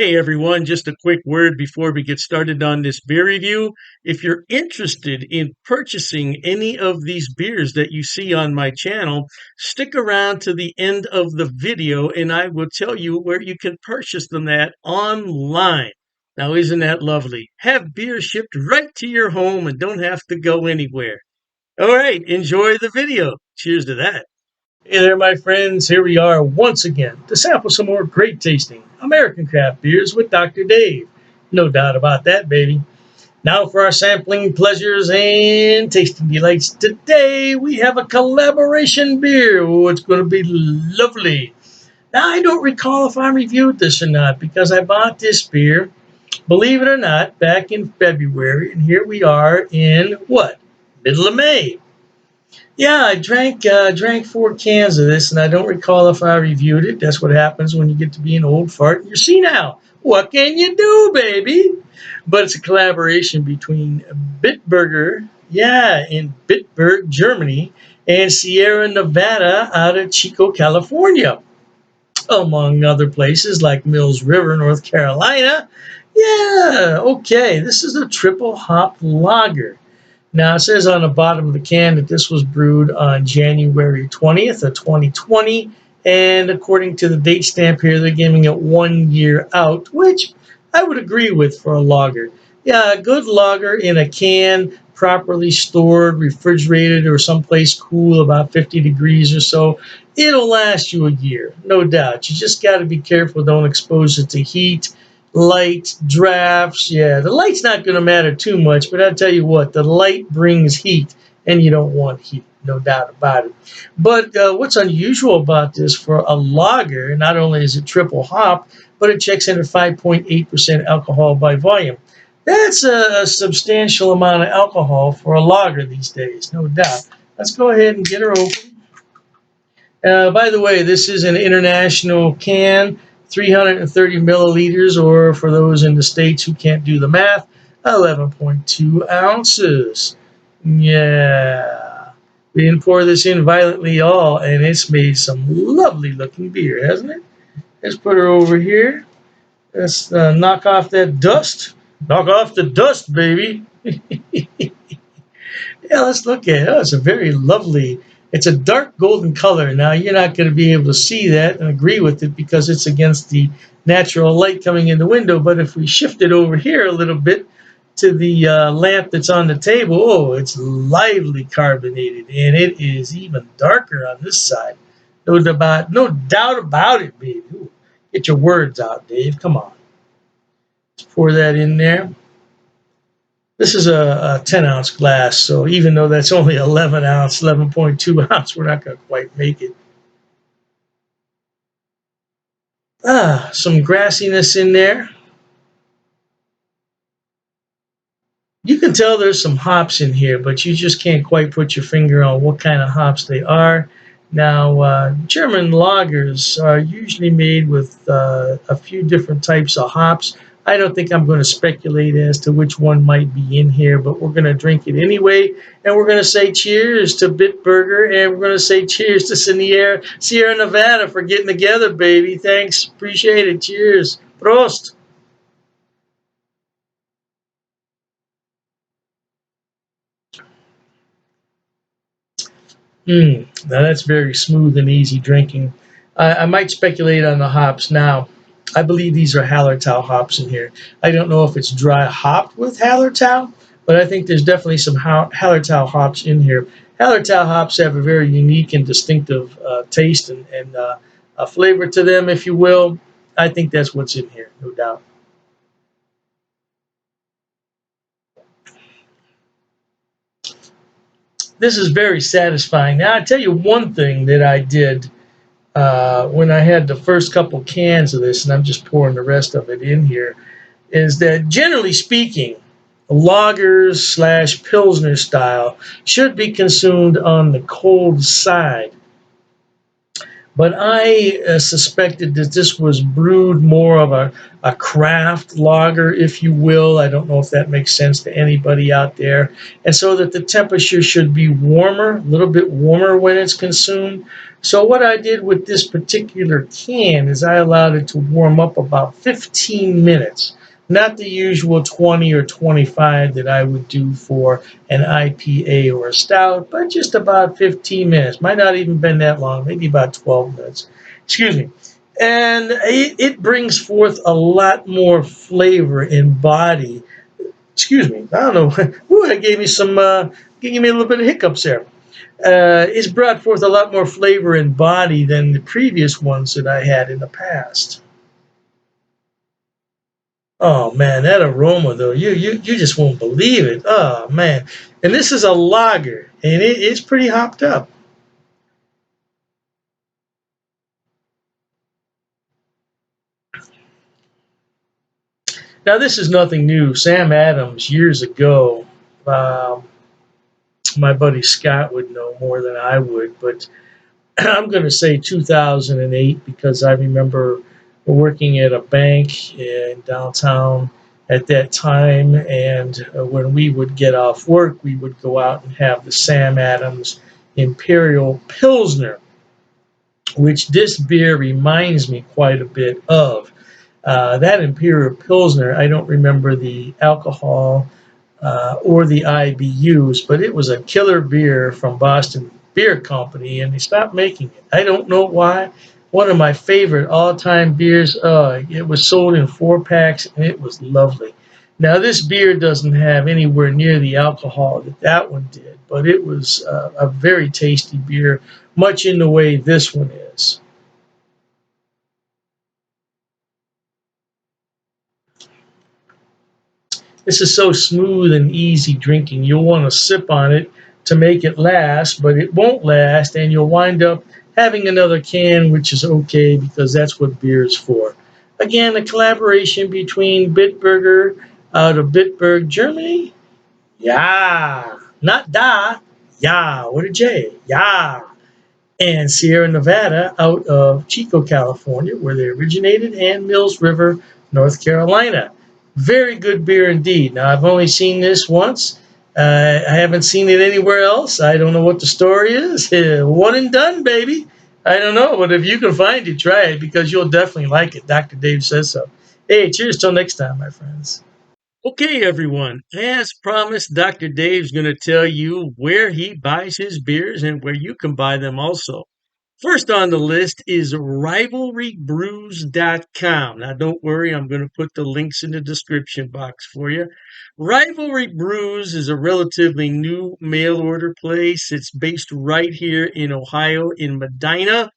Hey everyone, just a quick word before we get started on this beer review. If you're interested in purchasing any of these beers that you see on my channel, stick around to the end of the video and I will tell you where you can purchase them at online. Now, isn't that lovely? Have beer shipped right to your home and don't have to go anywhere. All right, enjoy the video. Cheers to that. Hey there, my friends. Here we are once again to sample some more great tasting American craft beers with Dr. Dave. No doubt about that, baby. Now for our sampling pleasures and tasting delights. Today we have a collaboration beer. Oh, it's going to be lovely. Now I don't recall if I reviewed this or not because I bought this beer, believe it or not, back in February. And here we are in what? Middle of May. Yeah, I drank 4 cans of this, and I don't recall if I reviewed it. That's what happens when you get to be an old fart and you're senile. What can you do, baby? But it's a collaboration between Bitburger, yeah, in Bitburg, Germany, and Sierra Nevada out of Chico, California, among other places like Mills River, North Carolina. Yeah, okay, this is a triple hop lager. Now, it says on the bottom of the can that this was brewed on January 20th of 2020. And according to the date stamp here, they're giving it 1 year out, which I would agree with for a lager. Yeah, a good lager in a can, properly stored, refrigerated, or someplace cool, about 50 degrees or so, it'll last you a year, no doubt. You just got to be careful, don't expose it to heat, light, drafts. Yeah, the light's not going to matter too much, but I'll tell you what, the light brings heat, and you don't want heat, no doubt about it. But what's unusual about this for a lager, not only is it triple hop, but it checks in at 5.8% alcohol by volume. That's a substantial amount of alcohol for a lager these days, no doubt. Let's go ahead and get her open. By the way, this is an international can, 330 milliliters, or for those in the States who can't do the math, 11.2 ounces. Yeah. We didn't pour this in violently at all, and it's made some lovely looking beer, hasn't it? Let's put her over here. Let's knock off that dust. Knock off the dust, baby. Yeah, let's look at it. Oh, it's a very lovely, it's a dark golden color. Now, you're not going to be able to see that and agree with it because it's against the natural light coming in the window. But if we shift it over here a little bit to the lamp that's on the table, oh, it's lively carbonated, and it is even darker on this side. No doubt about it, baby. Ooh, get your words out, Dave. Come on. Let's pour that in there. This is a 10-ounce glass, so even though that's only 11 ounce, 11.2 ounce, we're not going to quite make it. Some grassiness in there. You can tell there's some hops in here, but you just can't quite put your finger on what kind of hops they are. Now, German lagers are usually made with a few different types of hops. I don't think I'm going to speculate as to which one might be in here, but we're going to drink it anyway, and we're going to say cheers to Bitburger, and we're going to say cheers to Sierra Nevada for getting together, baby. Thanks. Appreciate it. Cheers. Prost. Now that's very smooth and easy drinking. I might speculate on the hops now. I believe these are Hallertau hops in here. I don't know if it's dry hopped with Hallertau, but I think there's definitely some Hallertau hops in here. Hallertau hops have a very unique and distinctive taste and a flavor to them, if you will. I think that's what's in here, no doubt. This is very satisfying. Now, I'll tell you one thing that I did when I had the first couple cans of this, and I'm just pouring the rest of it in here, is that generally speaking, lagers / pilsner style should be consumed on the cold side. but I suspected that this was brewed more of a craft lager, if you will. I don't know if that makes sense to anybody out there. And so that the temperature should be warmer, a little bit warmer when it's consumed. So, what I did with this particular can is I allowed it to warm up about 15 minutes. Not the usual 20 or 25 that I would do for an IPA or a stout, but just about 15 minutes. Might not even been that long, maybe about 12 minutes. Excuse me. And it brings forth a lot more flavor and body. Excuse me. I don't know. Ooh, that gave me a little bit of hiccups there. It's brought forth a lot more flavor and body than the previous ones that I had in the past. Oh man, that aroma though, you just won't believe it. Oh man, and this is a lager, and it's pretty hopped up. Now this is nothing new. Sam Adams years ago, um, my buddy Scott would know more than I would, but I'm going to say 2008 because I remember working at a bank in downtown at that time, and when we would get off work, we would go out and have the Sam Adams Imperial Pilsner, which this beer reminds me quite a bit of. That Imperial Pilsner, I don't remember the alcohol or the IBUs, but it was a killer beer from Boston Beer Company, and they stopped making it. I don't know why. One of my favorite all-time beers. It was sold in 4 packs, and it was lovely. Now this beer doesn't have anywhere near the alcohol that that one did, but it was a very tasty beer, much in the way this one is. This is so smooth and easy drinking. You'll want to sip on it to make it last, but it won't last, and you'll wind up having another can, which is okay because that's what beer is for. Again, a collaboration between Bitburger out of Bitburg, Germany. Yeah, not da, yeah, with a J. Yeah, and Sierra Nevada out of Chico, California, where they originated, and Mills River, North Carolina. Very good beer indeed. Now, I've only seen this once. I haven't seen it anywhere else. I don't know what the story is. One and done, baby. I don't know, but if you can find it, try it because you'll definitely like it. Dr. Dave says so. Hey, cheers till next time, my friends. Okay, everyone. As promised, Dr. Dave's going to tell you where he buys his beers and where you can buy them also. First on the list is rivalrybrews.com. Now, don't worry, I'm going to put the links in the description box for you. Rivalry Brews is a relatively new mail order place. It's based right here in Ohio, in Medina,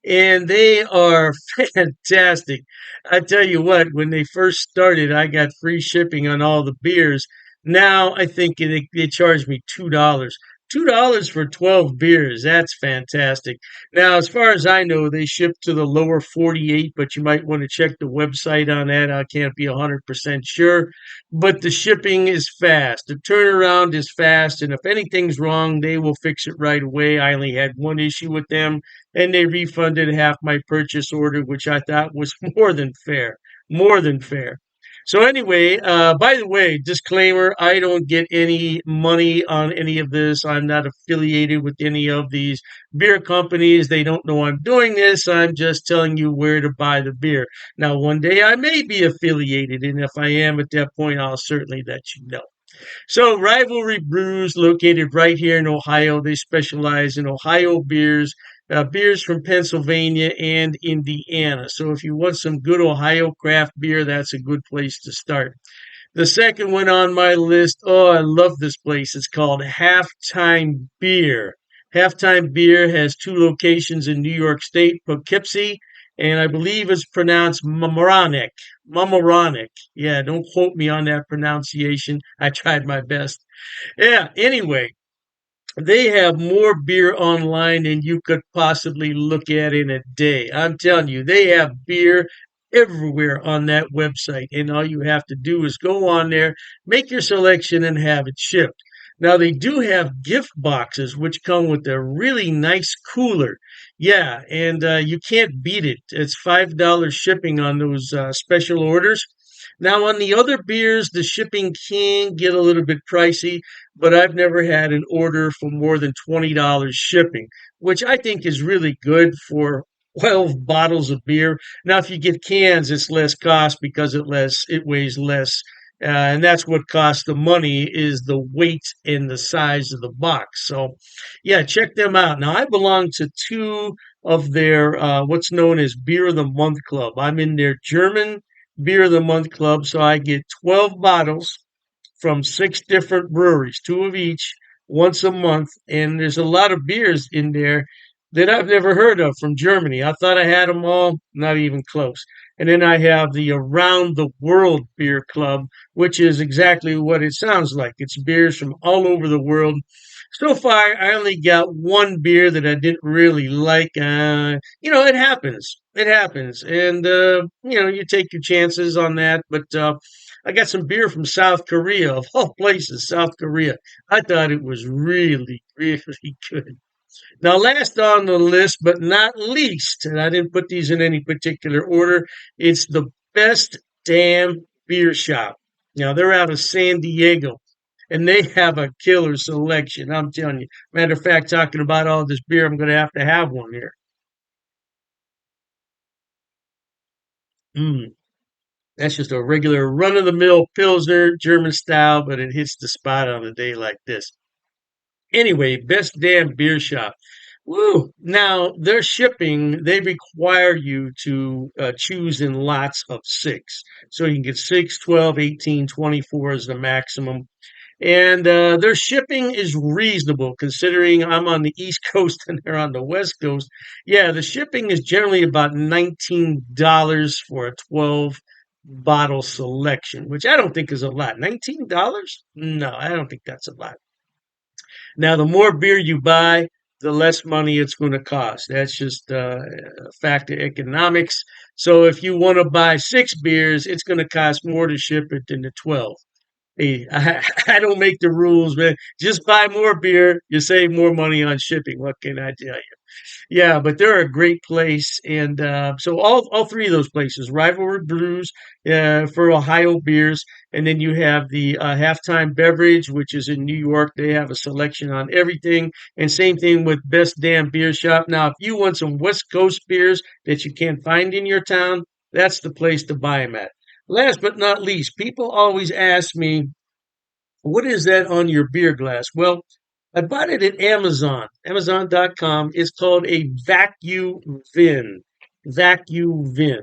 and they are fantastic. I tell you what, when they first started, I got free shipping on all the beers. Now I think they charge me $2. $2 for 12 beers. That's fantastic. Now, as far as I know, they ship to the lower 48, but you might want to check the website on that. I can't be 100% sure, but the shipping is fast. The turnaround is fast, and if anything's wrong, they will fix it right away. I only had one issue with them, and they refunded half my purchase order, which I thought was more than fair. More than fair. So anyway, by the way, disclaimer, I don't get any money on any of this. I'm not affiliated with any of these beer companies. They don't know I'm doing this. I'm just telling you where to buy the beer. Now, one day I may be affiliated, and if I am at that point, I'll certainly let you know. So, Rivalry Brews, located right here in Ohio, they specialize in Ohio beers, beers from Pennsylvania and Indiana. So, if you want some good Ohio craft beer, that's a good place to start. The second one on my list, oh, I love this place. It's called Halftime Beer. Halftime Beer has two locations in New York State, Poughkeepsie, and I believe it's pronounced Mamaroneck. Mamaroneck. Yeah, don't quote me on that pronunciation. I tried my best. Yeah, anyway, they have more beer online than you could possibly look at in a day. I'm telling you, they have beer everywhere on that website. And all you have to do is go on there, make your selection, and have it shipped. Now they do have gift boxes which come with a really nice cooler. Yeah, and you can't beat it. It's $5 shipping on those special orders. Now on the other beers, the shipping can get a little bit pricey, but I've never had an order for more than $20 shipping, which I think is really good for 12 bottles of beer. Now, if you get cans, it's less cost because it weighs less, and that's what costs the money is the weight and the size of the box. So, yeah, check them out. Now, I belong to two of their what's known as Beer of the Month Club. I'm in their German Beer of the Month Club, so I get 12 bottles from six different breweries, two of each, once a month. And there's a lot of beers in there that I've never heard of from Germany. I thought I had them all, not even close. And then I have the Around the World Beer Club, which is exactly what it sounds like. It's beers from all over the world. So far, I only got one beer that I didn't really like. It happens. It happens. And, you take your chances on that. But I got some beer from South Korea, of all places, South Korea. I thought it was really, really good. Now, last on the list, but not least, and I didn't put these in any particular order, it's the Best Damn Beer Shop. Now, they're out of San Diego, and they have a killer selection. I'm telling you. Matter of fact, talking about all this beer, I'm going to have one here. Mm, that's just a regular run of the mill Pilsner, German style, but it hits the spot on a day like this. Anyway, Best Damn Beer Shop. Woo! Now, their shipping, they require you to choose in lots of six. So you can get 6, 12, 18, 24 is the maximum. And their shipping is reasonable considering I'm on the East Coast and they're on the West Coast. Yeah, the shipping is generally about $19 for a 12 bottle selection, which I don't think is a lot. $19? No, I don't think that's a lot. Now, the more beer you buy, the less money it's going to cost. That's just a fact of economics. So if you want to buy six beers, it's going to cost more to ship it than the 12. Hey, I don't make the rules, man. Just buy more beer. You save more money on shipping. What can I tell you? Yeah, but they're a great place, and so all three of those places, Rivalry Brews for Ohio beers, and then you have the Halftime Beverage, which is in New York. They have a selection on everything, and same thing with Best Damn Beer Shop. Now, if you want some West Coast beers that you can't find in your town, that's the place to buy them at. Last but not least, people always ask me, what is that on your beer glass? Well, I bought it at Amazon, Amazon.com. It's called a vacuum vin. Vacuum vin.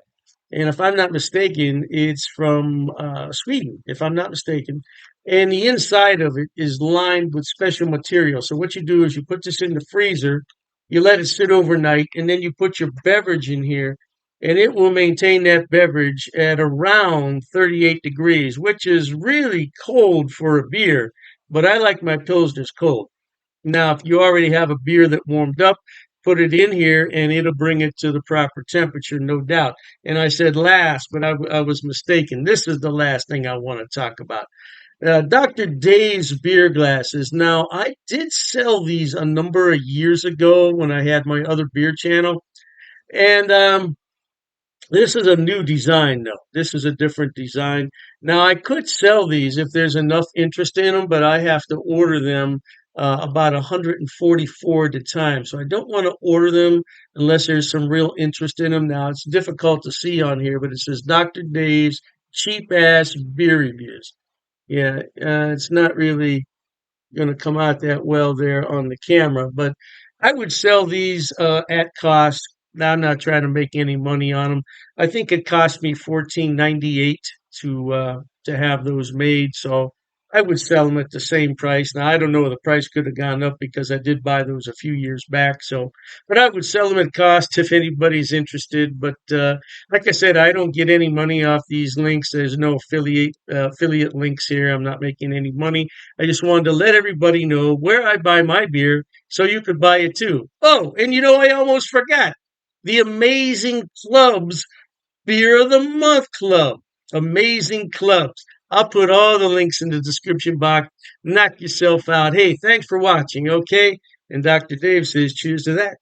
And if I'm not mistaken, it's from Sweden, if I'm not mistaken. And the inside of it is lined with special material. So what you do is you put this in the freezer, you let it sit overnight, and then you put your beverage in here, and it will maintain that beverage at around 38 degrees, which is really cold for a beer. But I like my Pilsners cold. Now, if you already have a beer that warmed up, put it in here and it'll bring it to the proper temperature, no doubt. And I said last, but I was mistaken. This is the last thing I want to talk about. Dr. Dave's beer glasses. Now, I did sell these a number of years ago when I had my other beer channel. And this is a new design, though. This is a different design. Now, I could sell these if there's enough interest in them, but I have to order them about 144 at a time. So I don't want to order them unless there's some real interest in them. Now, it's difficult to see on here, but it says Dr. Dave's cheap ass beer reviews. Yeah, it's not really going to come out that well there on the camera. But I would sell these at cost. Now I'm not trying to make any money on them. I think it cost me 14.98 to have those made. So I would sell them at the same price. Now I don't know, the price could have gone up because I did buy those a few years back. So, but I would sell them at cost if anybody's interested. But like I said, I don't get any money off these links. There's no affiliate links here. I'm not making any money. I just wanted to let everybody know where I buy my beer so you could buy it too. Oh, and I almost forgot the Amazing Clubs Beer of the Month Club. Amazing Clubs. I'll put all the links in the description box. Knock yourself out. Hey, thanks for watching, okay? And Dr. Dave says, cheers to that.